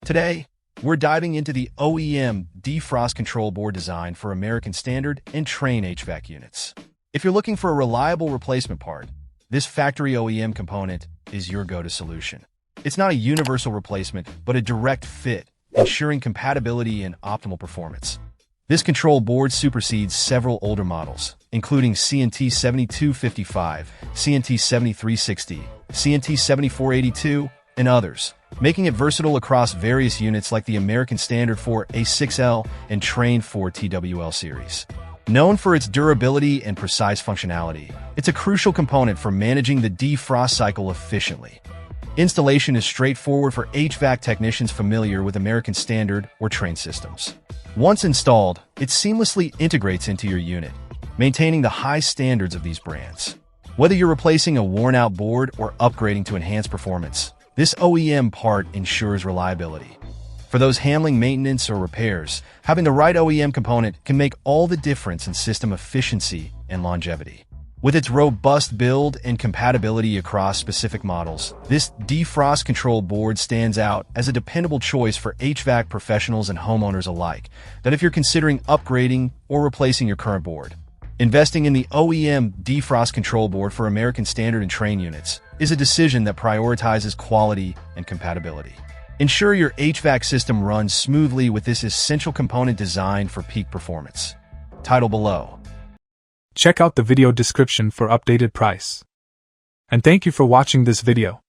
Today, we're diving into the OEM Defrost control board design for American Standard and Trane HVAC units. If you're looking for a reliable replacement part, this factory OEM component is your go-to solution. It's not a universal replacement, but a direct fit, ensuring compatibility and optimal performance. This control board supersedes several older models, including CNT 7255, CNT 7360, CNT 7482, and others, making it versatile across various units like the American Standard 4A6L and Trane 4TWL series. Known for its durability and precise functionality, it's a crucial component for managing the defrost cycle efficiently. Installation is straightforward for HVAC technicians familiar with American Standard or Trane systems. Once installed, it seamlessly integrates into your unit, maintaining the high standards of these brands. Whether you're replacing a worn-out board or upgrading to enhance performance, this OEM part ensures reliability. For those handling maintenance or repairs, having the right OEM component can make all the difference in system efficiency and longevity. With its robust build and compatibility across specific models, this defrost control board stands out as a dependable choice for HVAC professionals and homeowners alike, that if you're considering upgrading or replacing your current board. Investing in the OEM Defrost control board for American Standard and Trane units is a decision that prioritizes quality and compatibility. Ensure your HVAC system runs smoothly with this essential component designed for peak performance. Title below. Check out the video description for updated price. And thank you for watching this video.